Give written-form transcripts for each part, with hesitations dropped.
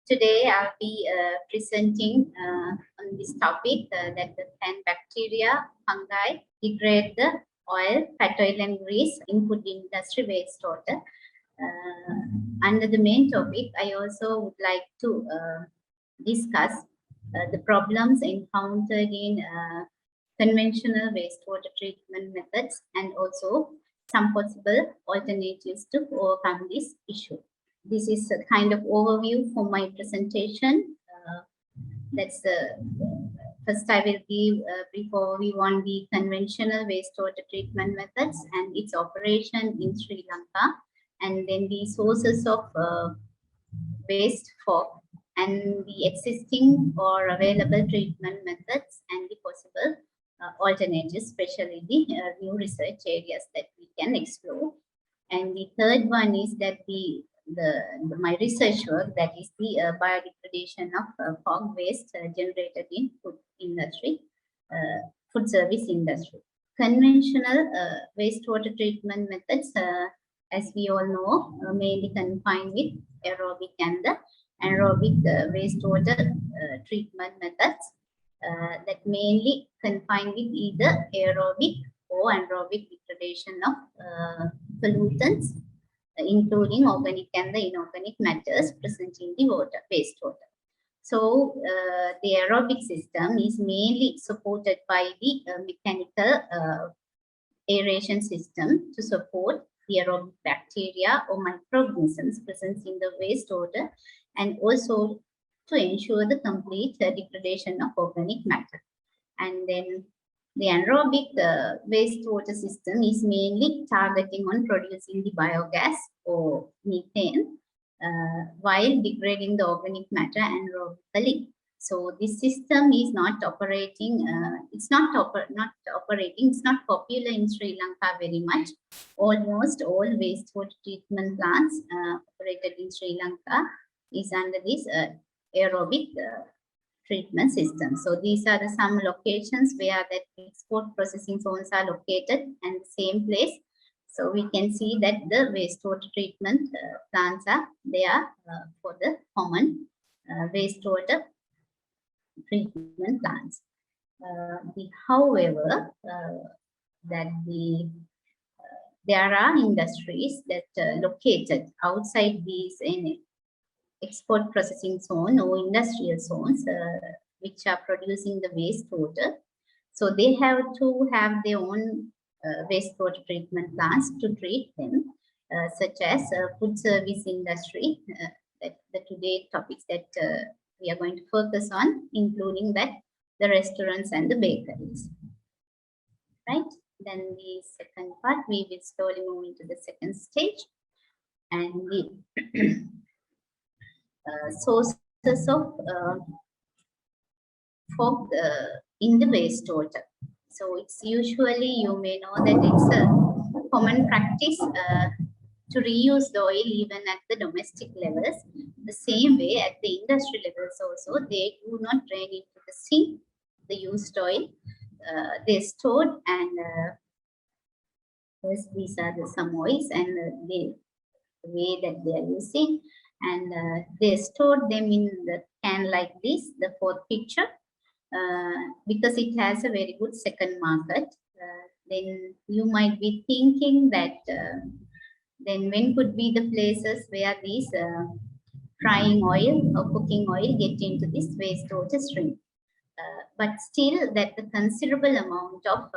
Today I'll be presenting on this topic that the can bacteria, fungi degrade the oil, fat oil and grease input industry wastewater. Under the main topic, I also would like to discuss the problems encountered in conventional wastewater treatment methods and also some possible alternatives to overcome this issue. This is a kind of overview for my presentation. That's the first I will give brief overview on the conventional wastewater treatment methods and its operation in Sri Lanka, and then the sources of waste for and the existing or available treatment methods and the possible alternatives, especially the new research areas that we can explore. And the third one is that my research work, that is the biodegradation of fog waste generated in food industry, food service industry. Conventional wastewater treatment methods, as we all know, mainly confined with aerobic and the anaerobic wastewater treatment methods that mainly confined with either aerobic or anaerobic degradation of pollutants, including organic and the inorganic matters present in the wastewater. So the aerobic system is mainly supported by the mechanical aeration system to support the aerobic bacteria or microorganisms present in the wastewater, and also to ensure the complete degradation of organic matter. And then the anaerobic wastewater system is mainly targeting on producing the biogas or methane while degrading the organic matter anaerobically. So this system is not operating. It's not operating. It's not popular in Sri Lanka very much. Almost all wastewater treatment plants operated in Sri Lanka is under this aerobic treatment system. So these are the some locations where that export processing zones are located and the same place. So we can see that the wastewater treatment plants are there for the common wastewater treatment plants. However, that there are industries that located outside these export processing zone or industrial zones which are producing the wastewater. So they have to have their own wastewater treatment plants to treat them, such as food service industry, the today topics that we are going to focus on, including that the restaurants and the bakeries. Right? Then the second part, we will slowly move into the second stage, and the sources of fog in the wastewater. So it's usually, you may know that it's a common practice to reuse the oil even at the domestic levels. The same way at the industry levels also, they do not drain into the sea the used oil. They stored, and these are the some oils and the way that they are using, and they stored them in the can like this, the fourth picture, because it has a very good second market. Then you might be thinking that then when could be the places where these frying oil or cooking oil get into this wastewater stream. But still that the considerable amount of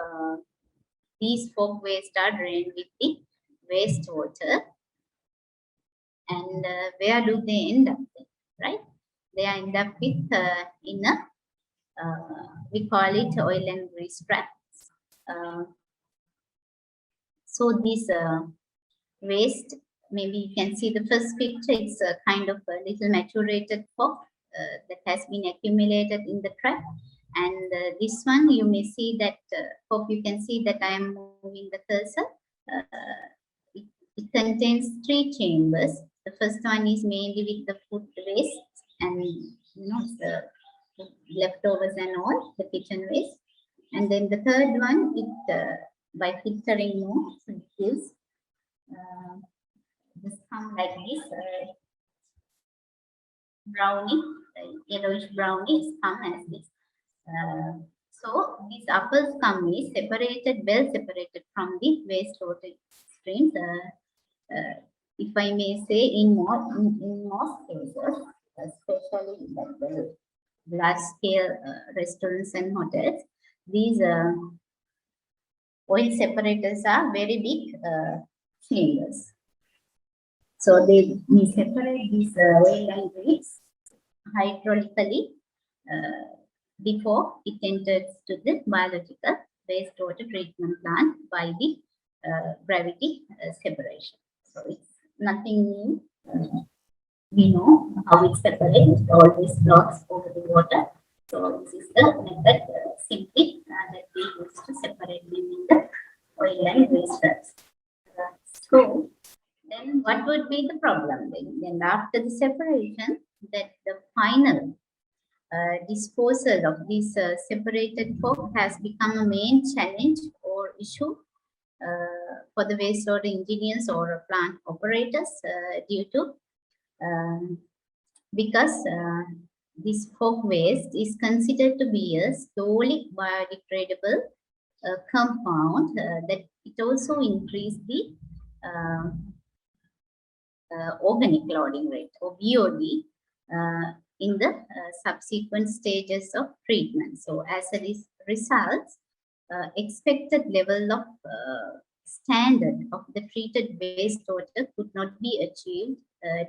these fog waste are drained with the wastewater. And where do they end up with, right? They end up with in a, we call it oil and grease traps. So this waste, maybe you can see the first picture, it's a kind of a little maturated fog that has been accumulated in the trap. And this one, you may see that, hope you can see that I am moving the cursor. It contains 3 chambers. The first one is mainly with the food waste and the leftovers and all, the kitchen waste. And then the third one, it by filtering more, so it gives this come like this. brownie, yellowish brownie is come as this. So this upper scum is separated, well separated from the wastewater streams. If I may say, in most cases, especially like the large scale restaurants and hotels, these oil separators are very big cylinders. So they separate these oil and grease hydraulically before it enters to the biological wastewater treatment plant by the gravity separation. So it's nothing new. We know how it separates, it always floats over the water. So this is the method simply that we use to separate them in the oil and waste drugs. So then what would be the problem then? Then after the separation, that the final disposal of this separated fork has become a main challenge or issue for the wastewater engineers or plant operators due to because this fork waste is considered to be a slowly biodegradable compound that it also increased the organic loading rate or BOD in the subsequent stages of treatment. So as a result, expected level of standard of the treated wastewater could not be achieved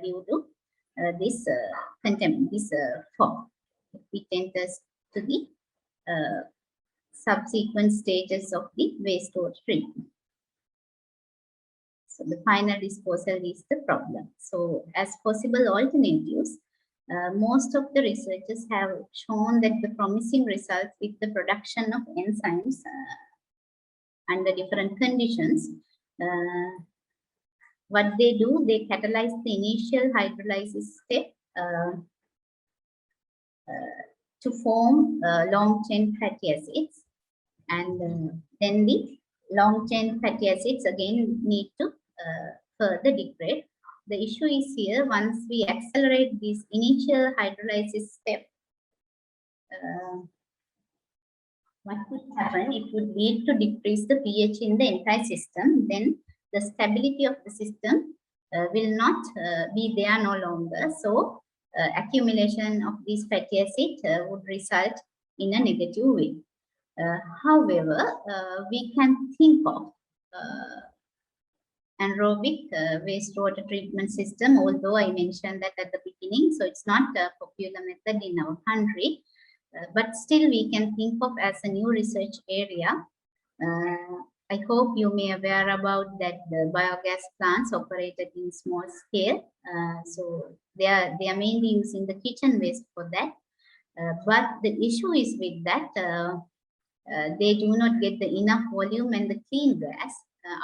due to this fog. It enters to the subsequent stages of the wastewater treatment. So the final disposal is the problem. So as possible alternatives, most of the researchers have shown that the promising results with the production of enzymes under different conditions. What they do, they catalyze the initial hydrolysis step to form long-chain fatty acids, and then the long-chain fatty acids again need to further degrade. The issue is here, once we accelerate this initial hydrolysis step, what would happen? It would lead to decrease the pH in the entire system. Then the stability of the system will not be there no longer. So accumulation of this fatty acid would result in a negative way. However, we can think of anaerobic wastewater treatment system, although I mentioned that at the beginning, so it's not a popular method in our country, but still we can think of as a new research area. I hope you may aware about that the biogas plants operated in small scale. So they are mainly using the kitchen waste for that. But the issue is with that, they do not get the enough volume and the clean gas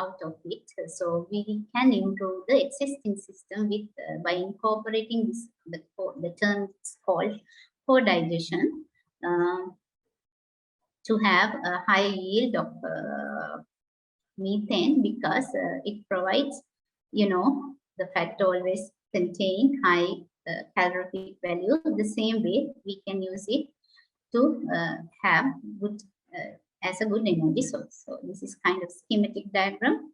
out of it. So we can improve the existing system with by incorporating this, the term is called co-digestion, to have a high yield of methane, because it provides, the fat always contain high calorific value. The same way we can use it to have good as a good energy source. So this is kind of schematic diagram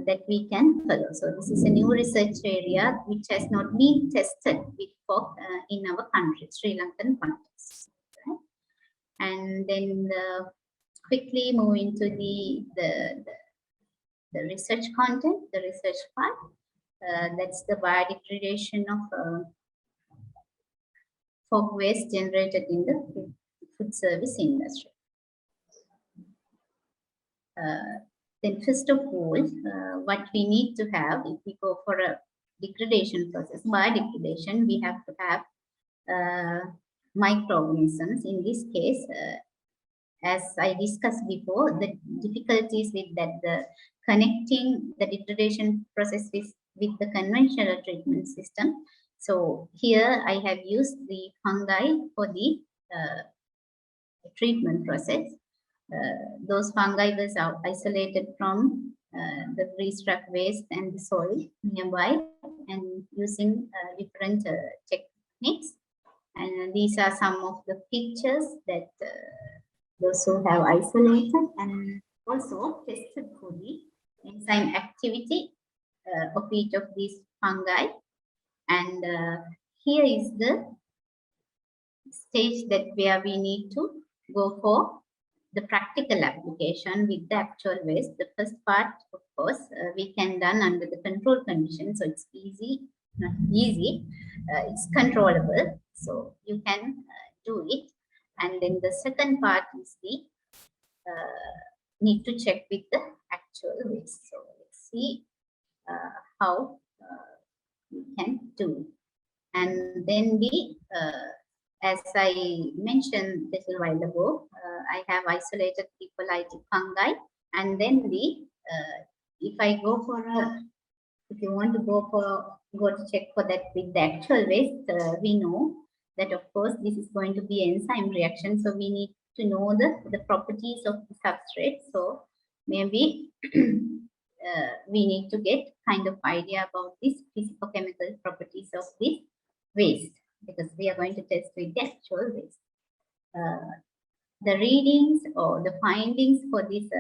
that we can follow. So this is a new research area which has not been tested before in our country, Sri Lankan context. Right? And then quickly move into the research content, the research part. That's the biodegradation of fog waste generated in the food service industry. Then first of all, what we need to have, if we go for a degradation process, biodegradation, we have to have microorganisms. In this case, as I discussed before, the difficulties with that, the connecting the degradation process with the conventional treatment system. So here I have used the fungi for the treatment process. Those fungi was isolated from the grease truck waste and the soil nearby, and using different Next. And these are some of the pictures that those who have isolated and also tested fully enzyme activity of each of these fungi. And here is the stage that where we need to go for the practical application with the actual waste. The first part, of course, we can done under the control condition, so it's easy, not easy, it's controllable, so you can do it. And then the second part is the need to check with the actual waste. So let's see how we can do it. And then the as I mentioned a little while ago, I have isolated hippolytic fungi, and then if I go for if you want to go to check for that with the actual waste, we know that of course this is going to be enzyme reaction, so we need to know the properties of the substrate. So maybe we need to get kind of idea about this physicochemical properties of this waste, because we are going to test with the actual waste. The readings or the findings for these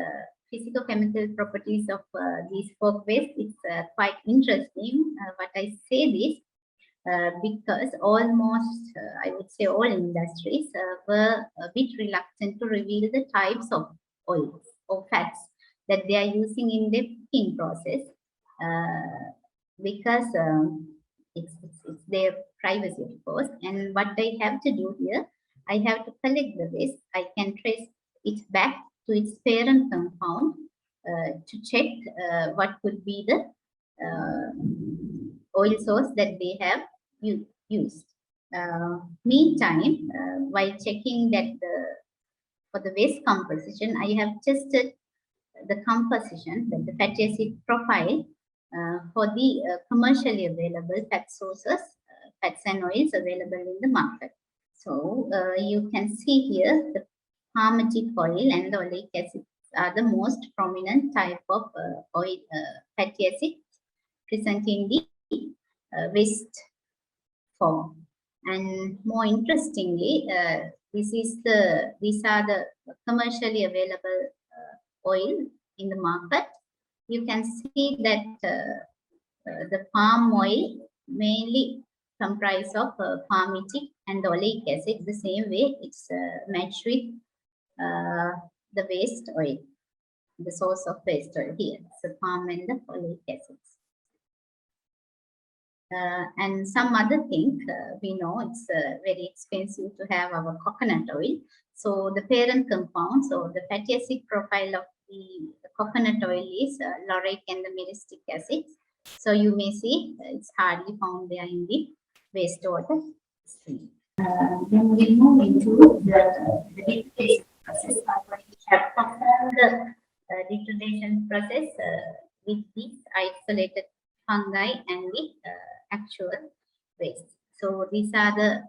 physicochemical properties of these folk waste is quite interesting. But I say this because almost, I would say all industries were a bit reluctant to reveal the types of oils or fats that they are using in the cooking process, because it's their privacy, of course. And what I have to do here, I have to collect the waste. I can trace it back to its parent compound to check what could be the oil source that they have used. Meantime, while checking that for the waste composition, I have tested the composition, the fatty acid profile for the commercially available fat sources, fats and oils available in the market. So you can see here the palmitic oil and the oleic acid are the most prominent type of oil fatty acid present in the waste form. And more interestingly, these are the commercially available oil in the market. You can see that the palm oil mainly comprise of palmitic and oleic acid. The same way it's matched with the waste oil, the source of waste oil here. So palm and the oleic acids. And some other thing, we know it's very expensive to have our coconut oil. So the parent compounds or the fatty acid profile of the coconut oil is lauric and the myristic acids. So you may see it's hardly found there in the wastewater stream. Then we move into the degradation process. We have performed the degradation process with these isolated fungi and the actual waste. So these are the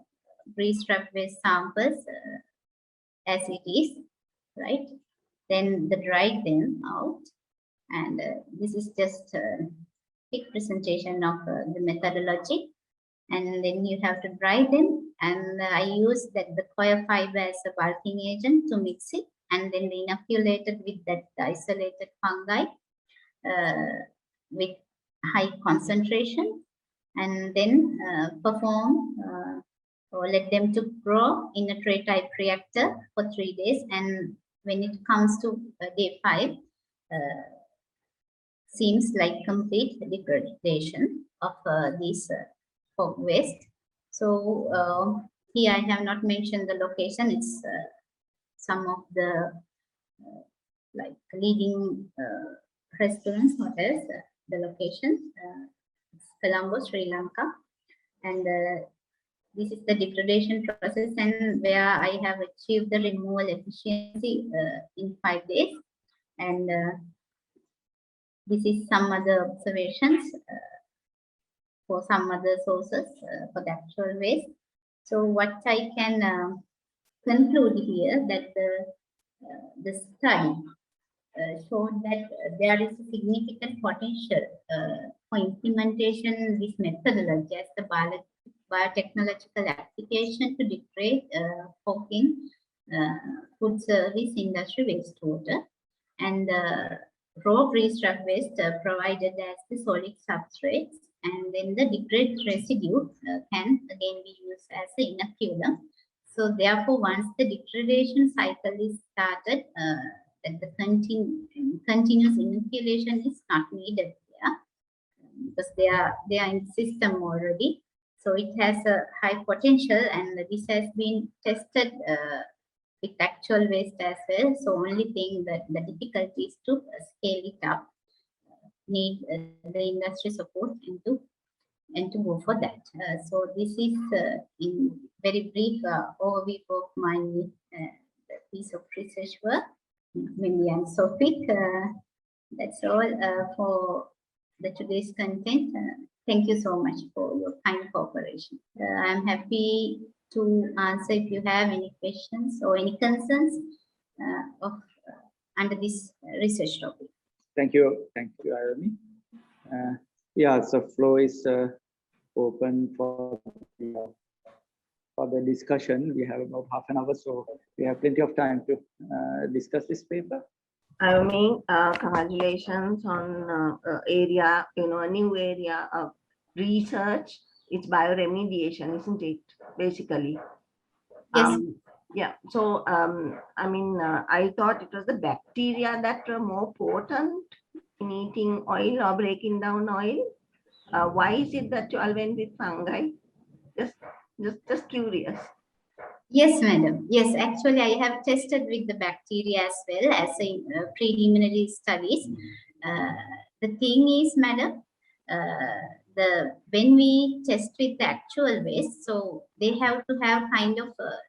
pre-strap waste samples as it is, right? Then the dry them out, and this is just a quick presentation of the methodology. And then you have to dry them, and I use that the coir fiber as a bulking agent to mix it, and then inoculated with that isolated fungi with high concentration, and then perform or let them to grow in a tray type reactor for 3 days. And when it comes to day 5, seems like complete degradation of these folk waste. So here I have not mentioned the location. It's some of the like leading restaurants, hotels, the location. It's Colombo, Sri Lanka. And this is the degradation process, and where I have achieved the removal efficiency in 5 days. And this is some other observations for some other sources for the actual waste. So what I can conclude here that the study showed that there is a significant potential for implementation this methodology as the biotechnological application to degrade pork in food service industry wastewater, and raw grease-struck waste provided as the solid substrates, and then the degraded residue can again be used as an inoculum. So therefore, once the degradation cycle is started, that the continuous inoculation is not needed there, because they are in the system already. So it has a high potential, and this has been tested with actual waste as well. So only thing that the difficulty is to scale it up, need the industry support and to go for that. So this is in very brief overview of my piece of research work. Maybe and Sophie, that's all for the today's content. Thank you so much for your kind cooperation. I'm happy to answer if you have any questions or any concerns under this research topic. Thank you, Ayomi. Yeah, so floor is open for the discussion. We have about half an hour, so we have plenty of time to discuss this paper. Ayomi, congratulations on area, a new area of research. It's bioremediation, isn't it? Basically. Yes. Yeah. So, I thought it was the bacteria that were more potent in eating oil or breaking down oil. Why is it that you all went with fungi? Just curious. Yes, madam. Yes, actually, I have tested with the bacteria as well as in preliminary studies. The thing is, madam, when we test with the actual waste, so they have to have kind of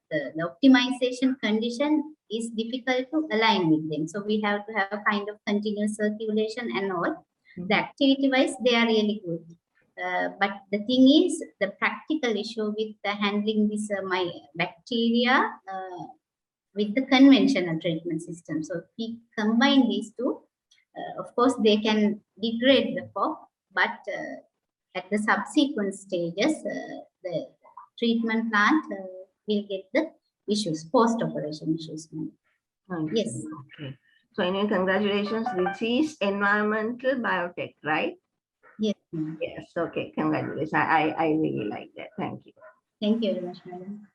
the optimization condition is difficult to align with them. So we have to have a kind of continuous circulation and all. The activity wise, they are really good. But the thing is, the practical issue with the handling this my bacteria with the conventional treatment system. So if we combine these two, of course, they can degrade the pork, but at the subsequent stages, the treatment plant will get the issues, post-operation issues. Yes. Okay. So anyway, congratulations. This is environmental biotech, right? Yes. Yes. Okay. Congratulations. I really like that. Thank you. Thank you very much, madam.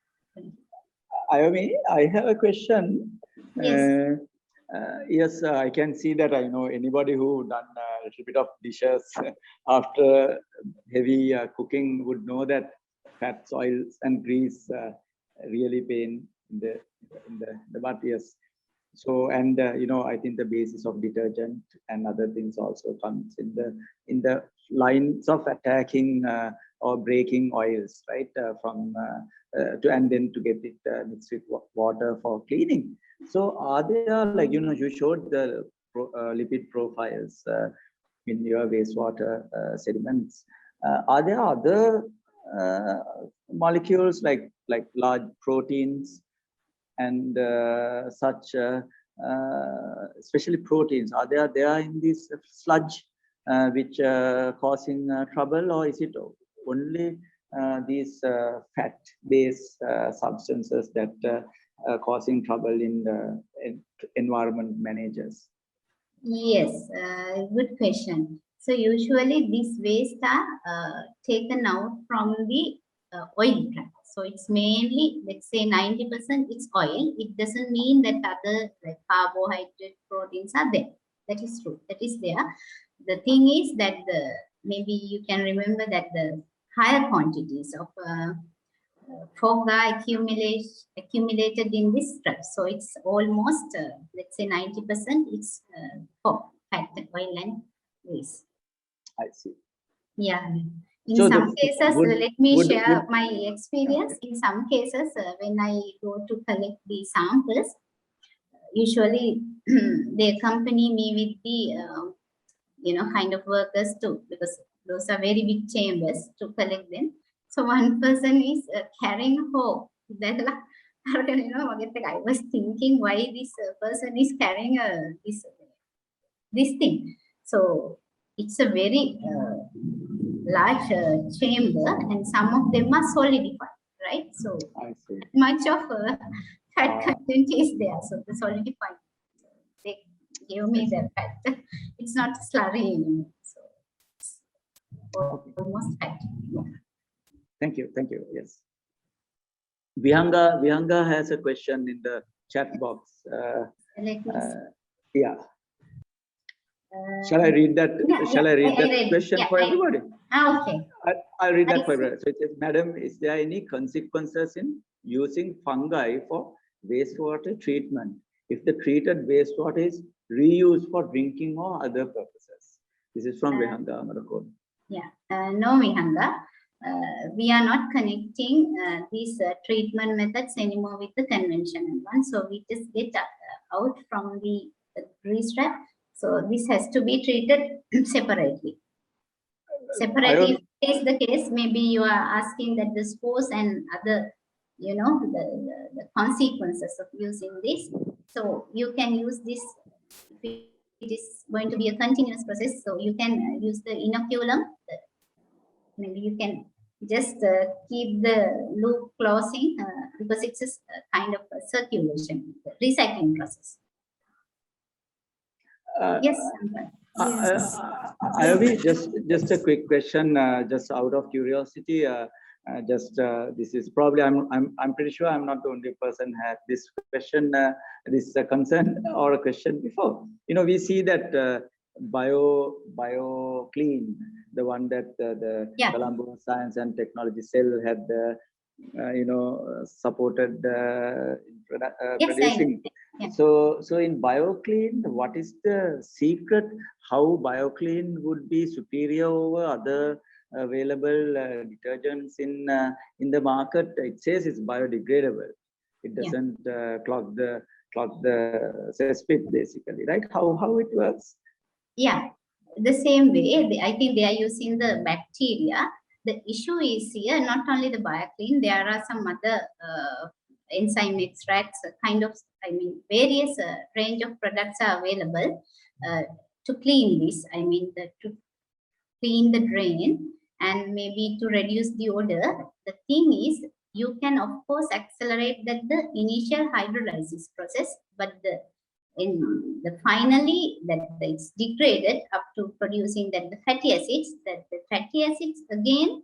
Ayomi, I have a question. Yes. Yes, I can see that I know anybody who done a little bit of dishes after heavy cooking would know that fats, oils, and grease really pain in the butt. Yes. So, and I think the basis of detergent and other things also comes in the lines of attacking or breaking oils, right? And then to get it mixed with water for cleaning. So are there, like, you showed the lipid profiles in your wastewater sediments. Are there other molecules like large proteins and such, especially proteins? Are there in this sludge which causing trouble, or is it only these fat-based substances that causing trouble in the environment managers? Yes, good question. So usually these waste are taken out from the oil plant. So it's mainly, let's say 90% it's oil. It doesn't mean that other like carbohydrate proteins are there. That is true. That is there. The thing is that maybe you can remember that the higher quantities of fungi accumulated in this strip. So it's almost, let's say 90%, it's fat, oil and grease. I see. Yeah. In So some cases, let me share my experience. In some cases, when I go to collect the samples, usually they accompany me with the, kind of workers too, because those are very big chambers to collect them. So one person is carrying a hoe. I was thinking why this person is carrying this thing. So it's a very large chamber, and some of them are solidified, right? So I see. much of fat content is there. So the solidified, they give me the fat. It's not slurry anymore. So it's almost fat. Yeah. Thank you. Thank you. Yes. Vihanga has a question in the chat box. Let me see. Yeah. Shall I read that? Shall I read that read. question for everybody? Okay. I'll read that for everybody. So it says, Madam, is there any consequences in using fungi for wastewater treatment if the treated wastewater is reused for drinking or other purposes? This is from Vihanga Amarokod. Yeah. No, Vihanga. We are not connecting these treatment methods anymore with the conventional one. So we just get out from the grease trap. So this has to be treated separately. Separately, if it is the case, maybe you are asking that the spores and other, you know, the consequences of using this. So you can use this if it is going to be a continuous process. So you can use the inoculum. Maybe you can just keep the loop closing because it's a kind of a circulation, recycling process. Yes. Ayomi, just a quick question, just out of curiosity. This is probably I'm pretty sure I'm not the only person had this question, this concern or a question before. You know, we see that BioClean, the one that the Colombo Science and Technology Cell had, supported producing. Yeah. So in BioClean, what is the secret? How BioClean would be superior over other available detergents in the market? It says it's biodegradable. It doesn't clog the cesspit basically, right? How it works? Yeah, the same way. I think they are using the bacteria. The issue is here not only the BioClean. There are some other enzyme extracts, various range of products are available to clean this. To clean the drain and maybe to reduce the odor. The thing is, you can of course accelerate the initial hydrolysis process, but finally that it's degraded up to producing the fatty acids. That the fatty acids again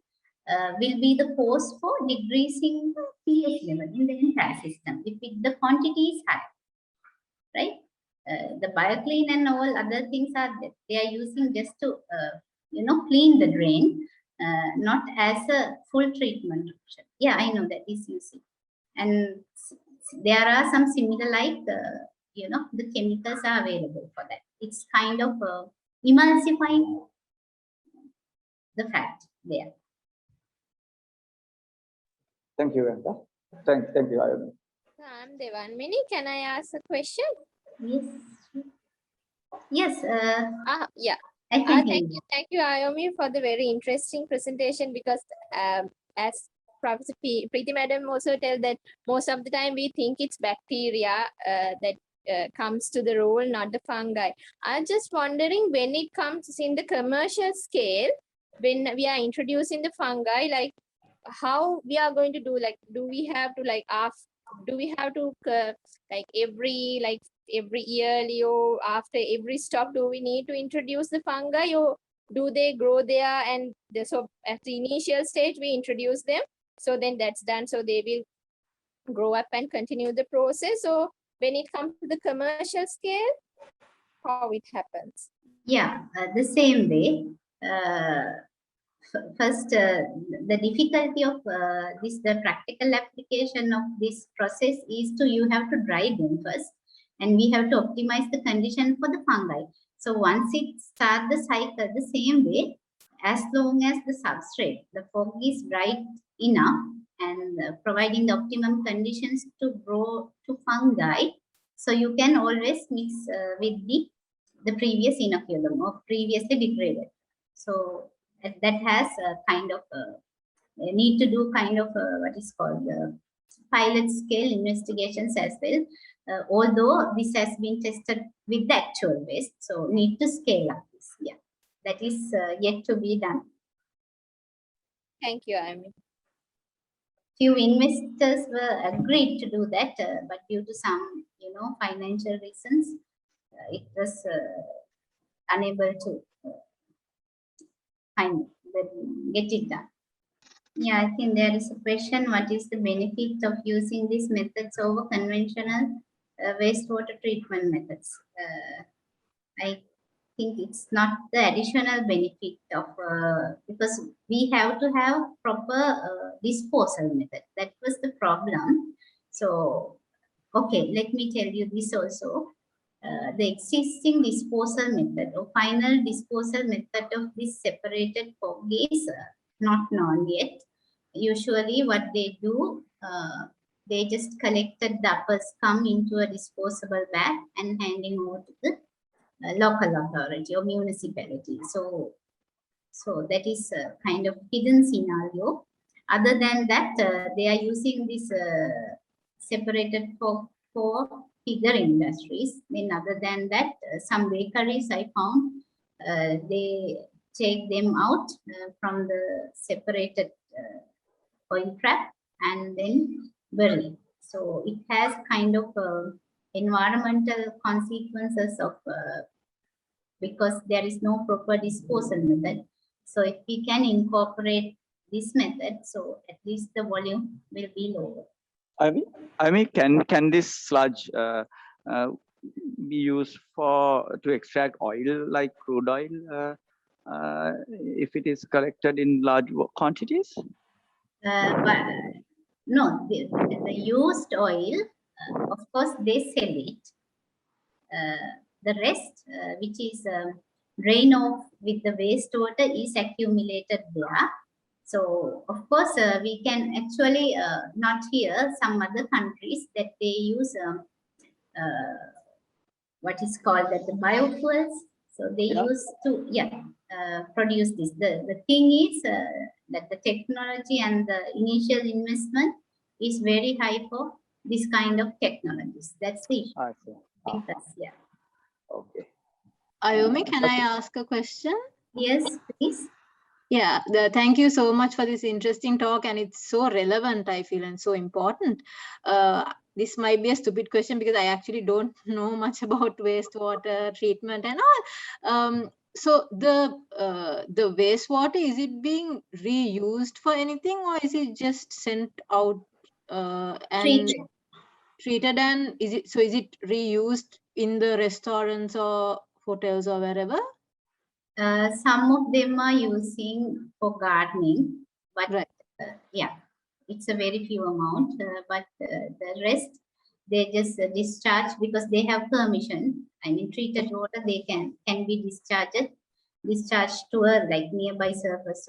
will be the cause for decreasing the pH level in the entire system if the quantity is high, right? The BioClean and all other things they are using just to clean the drain, not as a full treatment option. Yeah, I know that is using, and there are some similar the chemicals are available for that. It's kind of emulsifying the fat there. Thank you, Venda. Thank you, Ayomi. I'm Devani. Can I ask a question? Yes. Yes. Yeah. Thank you, Ayomi, for the very interesting presentation, because as Professor Preeti Madam also tell that most of the time we think it's bacteria that comes to the role, not the fungi. I'm just wondering, when it comes in the commercial scale, when we are introducing the fungi, like how we are going to do, like, do we have to every yearly or after every stop, do we need to introduce the fungi, or do they grow there and so at the initial stage we introduce them, so then that's done, so they will grow up and continue the process? So when it comes to the commercial scale, how it happens? Yeah, the same way. First, the difficulty of the practical application of this process is you have to dry them first, and we have to optimize the condition for the fungi. So once it starts the cycle the same way, as long as the substrate, the fog is bright enough and providing the optimum conditions to grow to fungi, so you can always mix with the previous inoculum or previously degraded. So that has a kind of need to do kind of what is called pilot scale investigations as well. Although this has been tested with the actual waste, so need to scale up this. Yeah, that is yet to be done. Thank you, Ayomi. Few investors were agreed to do that, but due to some, financial reasons, it was unable to get it done. Yeah, I think there is a question: what is the benefit of using these methods over conventional wastewater treatment methods? I think it's not the additional benefit of because we have to have proper disposal method. That was the problem. So, okay, let me tell you this also. The existing disposal method or final disposal method of this separated fungi is not known yet. Usually what they do, they just collected the upper scum into a disposable bag and handing over to the local authority or municipality. So that is a kind of hidden scenario. Other than that, they are using this separated for bigger industries. Then other than that, some bakeries I found, they take them out from the separated oil trap and then bury. So it has kind of environmental consequences of because there is no proper disposal method. So if we can incorporate this method, so at least the volume will be lower. I mean, can this sludge be used to extract oil like crude oil if it is collected in large quantities? But no, the used oil, of course, they sell it. The rest, which is drain off with the wastewater, is accumulated there. So, of course, we can actually not here, some other countries that they use what is called that the biofuels. So they use to produce this. The thing is that the technology and the initial investment is very high for this kind of technologies. That's the issue. I see. Yeah. Okay. Ayomi, can I ask a question? Yes, please. Yeah, thank you so much for this interesting talk, and it's so relevant, I feel, and so important. This might be a stupid question because I actually don't know much about wastewater treatment and all. So the wastewater, is it being reused for anything, or is it just sent out and treated? And is it reused in the restaurants or hotels or wherever? Some of them are using for gardening, but right. Yeah, it's a very few amount. But the rest they just discharge because they have permission. I mean, treated water they can be discharged to a like nearby surface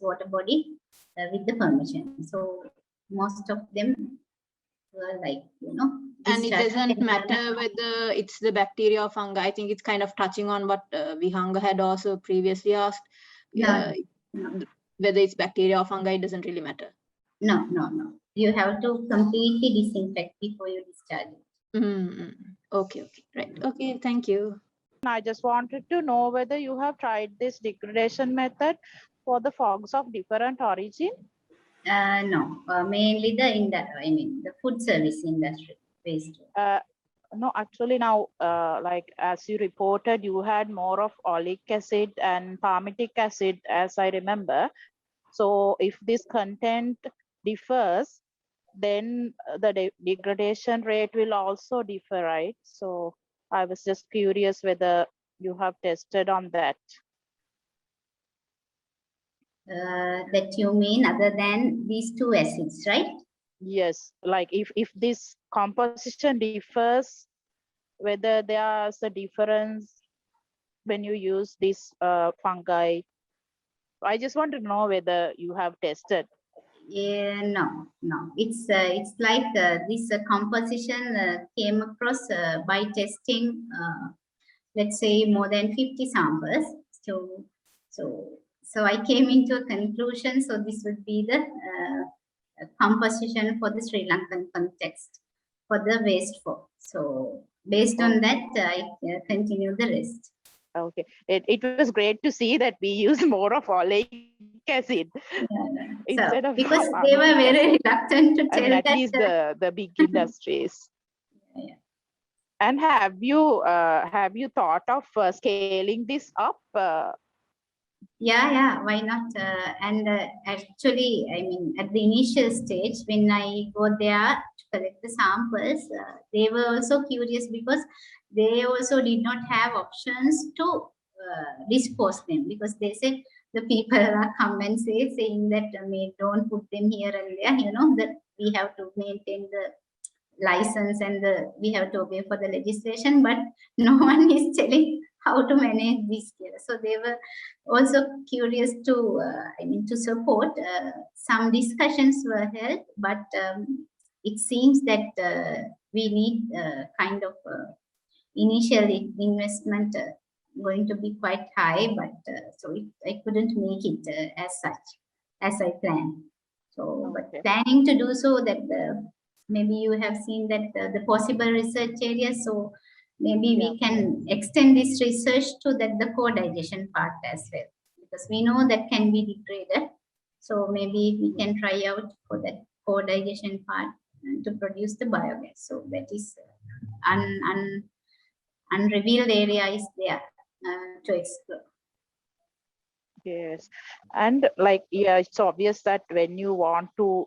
water body with the permission. So most of them were like and it doesn't matter whether it's the bacteria or fungi. I think it's kind of touching on what Vihanga had also previously asked. No. Whether it's bacteria or fungi, it doesn't really matter. No. You have to completely disinfect before you discharge it. Mm-hmm. Okay, right. Okay, thank you. I just wanted to know whether you have tried this degradation method for the fogs of different origin. No, mainly the food service industry based. No, actually now, like as you reported, you had more of oleic acid and palmitic acid, as I remember. So if this content differs, then the degradation rate will also differ, right? So I was just curious whether you have tested on that. That you mean other than these two acids, right? Yes, like if this composition differs, whether there's a difference when you use this fungi. I just want to know whether you have tested. Yeah, no. It's like this composition came across by testing, let's say more than 50 samples. So I came into a conclusion. So this would be the composition for the Sri Lankan context for the waste form. So based on that, I continue the rest. Okay, it was great to see that we use more of oleic acid. instead of because they pharmaceutical were very acid. reluctant to I tell mean, at that. least the big industries. Yeah. And have you thought of scaling this up? Yeah, why not? Actually, I mean, at the initial stage, when I go there to collect the samples, they were also curious because they also did not have options to dispose them, because they said the people are come and saying that don't put them here and there, that we have to maintain the license and we have to obey for the legislation, but no one is telling how to manage this here. So they were also curious to, to support. Some discussions were held, but it seems that we need kind of initial investment going to be quite high, but I couldn't make it as such as I planned. So, but planning to do so that maybe you have seen that the possible research areas. So maybe we can extend this research to the co-digestion part as well, because we know that can be degraded. So maybe we can try out for that co-digestion part to produce the biogas. So that is unrevealed area is there to explore. Yes, and like, yeah, it's obvious that when you want to,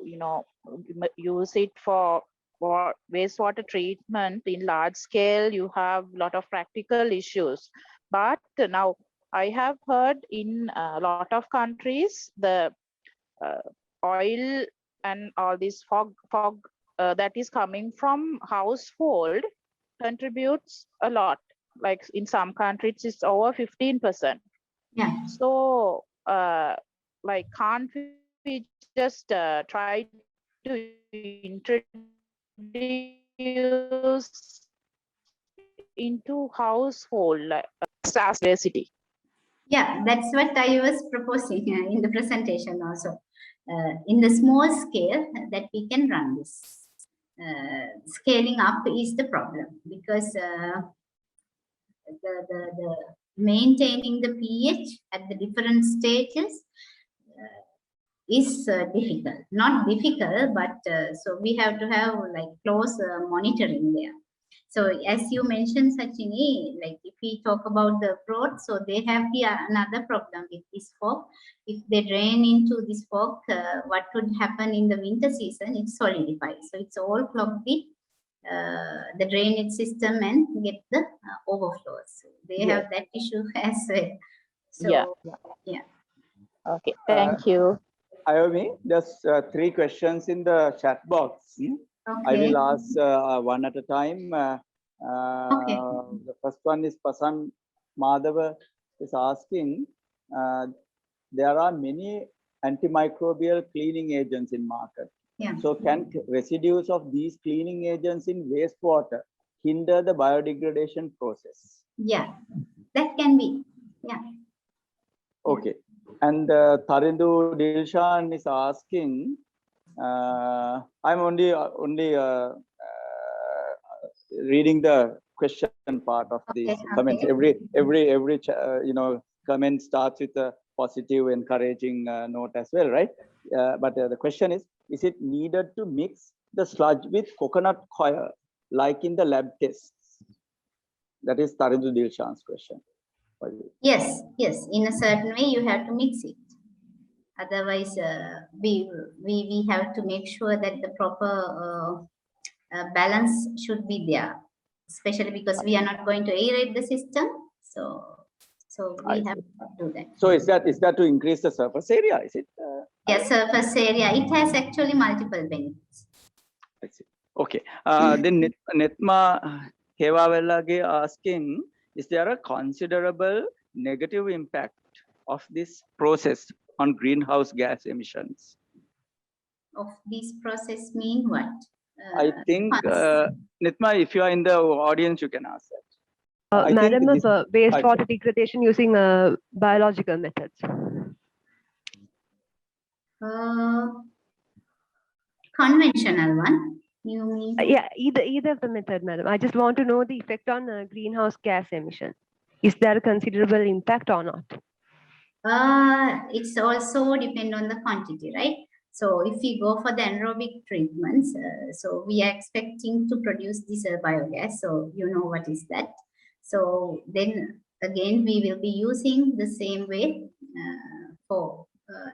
use it for wastewater treatment in large scale, you have a lot of practical issues. But now I have heard in a lot of countries, the oil and all this fog that is coming from household contributes a lot. Like in some countries, it's over 15%. Yeah. So, like, can't we just try to introduce into household scarcity? Yeah, that's what I was proposing in the presentation also. In the small scale that we can run this. Scaling up is the problem, because the maintaining the pH at the different stages is difficult. Not difficult, but so we have to have like close monitoring there. So as you mentioned, Sachini, like if we talk about the growth, so they have here another problem with this fog. If they drain into this fog, what would happen in the winter season? It solidifies. So it's all clogged with the drainage system and get the overflows. So they have that issue as well. So yeah. Okay, thank you. Ayomi, there's 3 questions in the chat box. Okay. I will ask one at a time. Okay. The first one is Pasan Madhava is asking, there are many antimicrobial cleaning agents in market. Yeah. So can residues of these cleaning agents in wastewater hinder the biodegradation process? Yeah, that can be. Yeah. Okay. And Tarindu Dilshan is asking, I'm only reading the question part of these comments. Every comment starts with a positive, encouraging note as well, right? But the question is it needed to mix the sludge with coconut coir like in the lab tests? That is Tarindu Dilshan's question. Yes, in a certain way you have to mix it. Otherwise, we have to make sure that the proper balance should be there, especially because we are not going to aerate the system. So we have to do that. So is that to increase the surface area? Is it? Yes, surface area. It has actually multiple benefits. I see. Okay. Then Netma Hewawellage asking, is there a considerable negative impact of this process on greenhouse gas emissions? Of this process mean what? I think, Netma, if you are in the audience, you can ask that. Madam, wastewater degradation using biological methods. Conventional one, you mean? Yeah, either of the method, madam. I just want to know the effect on greenhouse gas emission. Is there a considerable impact or not? It's also depend on the quantity, right? So if we go for the anaerobic treatments, so we are expecting to produce this biogas. So you know what is that. So then again, we will be using the same way for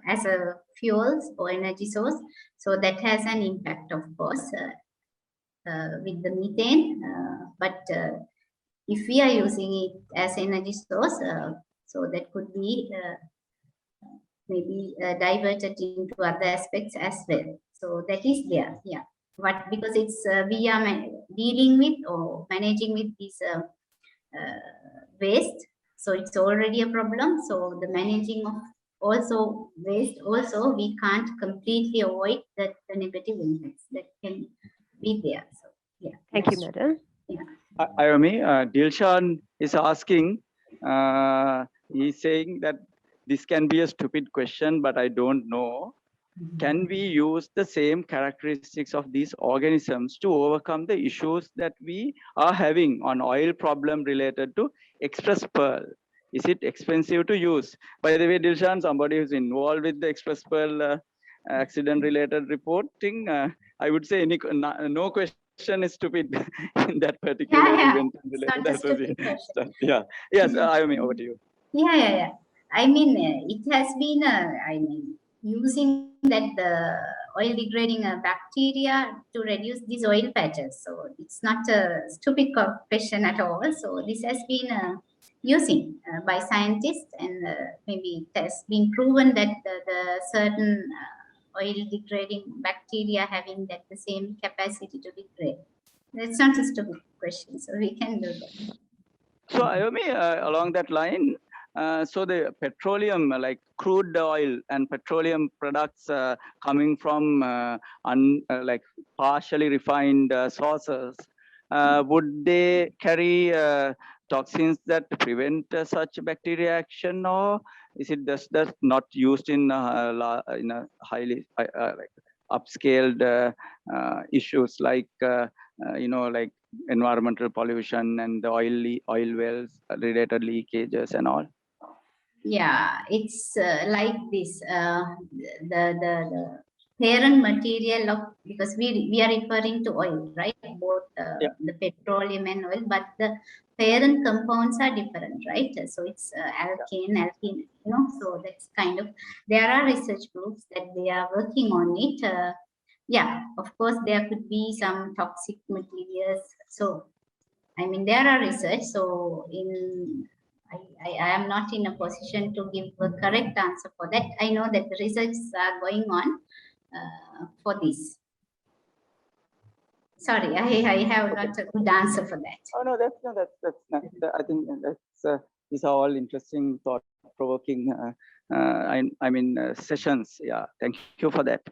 as a fuels or energy source. So that has an impact, of course, with the methane. But if we are using it as energy source, so that could be maybe diverted into other aspects as well. So that is there, yeah. But because it's we are dealing with or managing with this waste, so it's already a problem. So the managing of also waste, also we can't completely avoid that the negative impacts that can be there. So yeah. Thank you, madam. Yeah. Ayomi, Dilshan is asking, he's saying that this can be a stupid question, but I don't know. Can we use the same characteristics of these organisms to overcome the issues that we are having on oil problem related to express pearl? Is it expensive to use? By the way, Dilshan, somebody who's involved with the express pearl accident related reporting, I would say no question is stupid in that particular event. It's not a stupid question. Yeah. Yes, Ayomi, over to you. Yeah. I mean, it has been, I mean, using that the oil degrading bacteria to reduce these oil patches. So it's not a stupid question at all. So this has been using by scientists, and maybe it has been proven that the certain oil degrading bacteria having that the same capacity to degrade. That's not a stupid question. So we can do that. So Ayomi, along that line, so the petroleum, like crude oil and petroleum products coming from like partially refined sources, would they carry toxins that prevent such bacteria action, or is it just that not used in a highly like upscaled issues like like environmental pollution and the oil wells related leakages and all? Yeah, it's like this. The parent material of, because we are referring to oil, right? Both the petroleum and oil, but the parent compounds are different, right? So it's alkene, so that's kind of, there are research groups that they are working on it. Yeah, of course, there could be some toxic materials. So, I mean, there are research. So I am not in a position to give a correct answer for that. I know that the researches are going on for this. Sorry, I have not a good answer for that. Oh no, that's nice. I think that's these are all interesting, thought-provoking. I mean sessions. Yeah, thank you for that.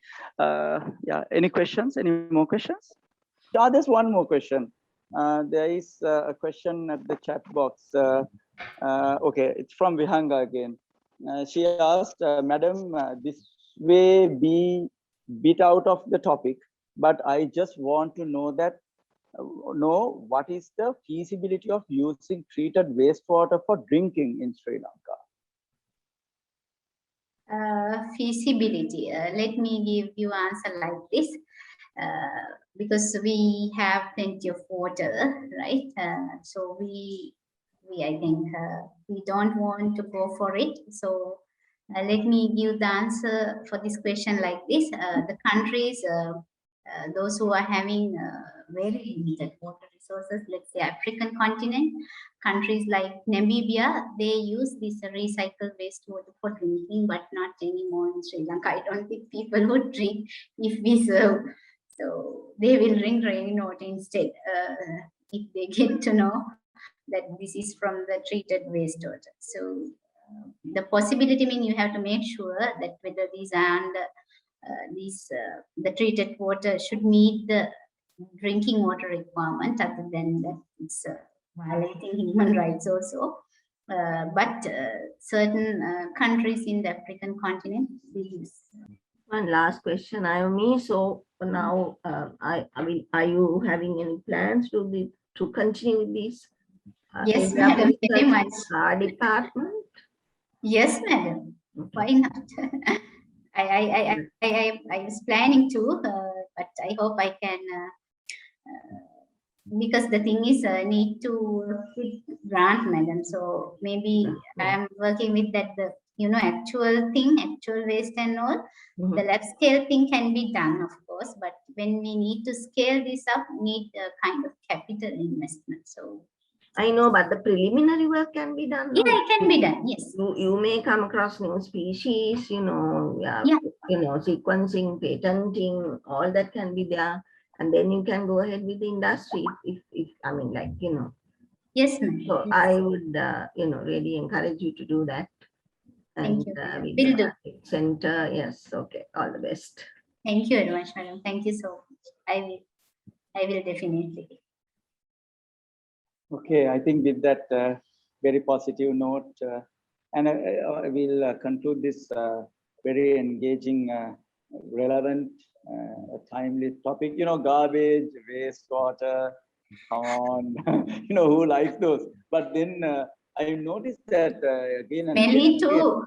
Yeah, any questions? Any more questions? Yeah, there's one more question. There is a question at the chat box. Okay, it's from Vihanga again. She asked, Madam, this may be bit out of the topic, but I just want to know what is the feasibility of using treated wastewater for drinking in Sri Lanka? Feasibility. Let me give you answer like this. Because we have plenty of water, right? So I think we don't want to go for it. So let me give the answer for this question like this. The countries, those who are having very limited water resources, let's say African continent, countries like Namibia, they use this recycled wastewater for drinking, but not anymore in Sri Lanka. I don't think people would drink if we serve. So they will drink rainwater instead if they get to know that this is from the treated wastewater. So the possibility means you have to make sure that whether these and the treated water should meet the drinking water requirement. Other than that, it's violating human rights also. But certain countries in the African continent, they use. One last question, Ayomi. So now, I mean, are you having any plans to continue with this? Yes, madam, very much. Department? Yes, madam. Why not? I was planning to, but I hope I can, because the thing is, need to grant, madam. So maybe I'm working with that, the actual thing, actual waste and all. The lab scale thing can be done, of course, but when we need to scale this up, need a kind of capital investment. So I know, but the preliminary work can be done. yeah, it can be done. Yes. You may come across new species, sequencing, patenting, all that can be there. And then you can go ahead with the industry if I mean, like, Yes, ma'am. So yes. I would, really encourage you to do that. And Thank you. with Will the do. center, yes, okay, all the best. Thank you very much, madam. Thank you so much. I will definitely. Okay, I think with that very positive note, and I will conclude this very engaging, relevant, timely topic. Garbage, wastewater, come on, who likes those? But then I noticed that again and Many again, too.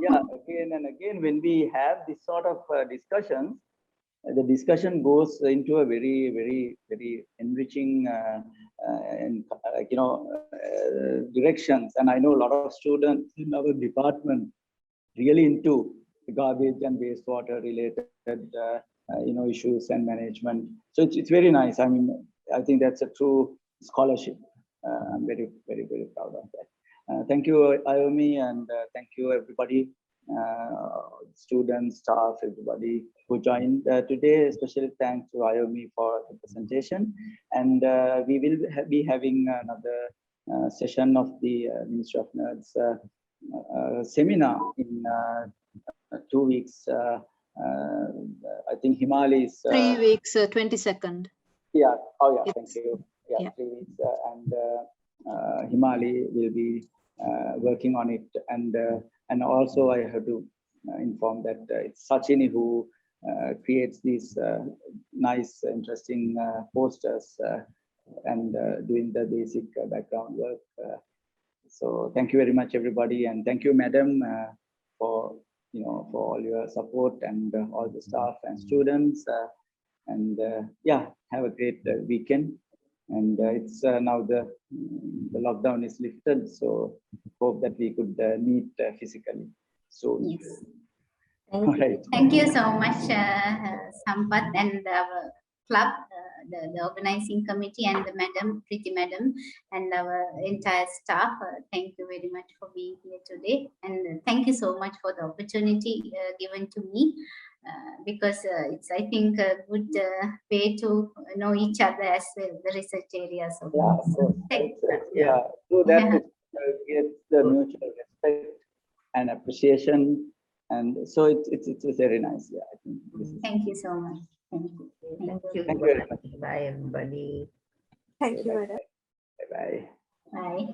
yeah, again and again, when we have this sort of discussions, the discussion goes into a very, very, very enriching and directions. And I know a lot of students in our department really into garbage and wastewater related issues and management. So it's very nice. I mean, I think that's a true scholarship. I'm very, very, very proud of that. Thank you, Ayomi, and thank you, everybody, students, staff, everybody who joined today. Especially thanks to Ayomi for the presentation. And we will be having another session of the Ministry of Nerds seminar in 2 weeks. I think Himali is 3 weeks, 22nd. Yeah. Oh, yeah. Thank you. Yeah, 3 weeks, and Himali will be working on it, and also I have to inform that it's Sachini who creates these nice, interesting posters and doing the basic background work. So thank you very much, everybody, and thank you, madam, for all your support and all the staff and students. And yeah, have a great weekend. And it's now the lockdown is lifted, so hope that we could meet physically soon. Yes. All right. Thank you so much, Sampath, and our club, the organizing committee, and the Pretty Madam, and our entire staff. Thank you very much for being here today, and thank you so much for the opportunity given to me. Because it's, I think, a good way to know each other as well, the research areas. Of course. Yeah, so that it gets the mutual respect and appreciation, and so it's very nice. Yeah, I think. Thank you so much. Thank you. Thank you very much. Bye, everybody. Thank you, madam. Bye bye. Bye.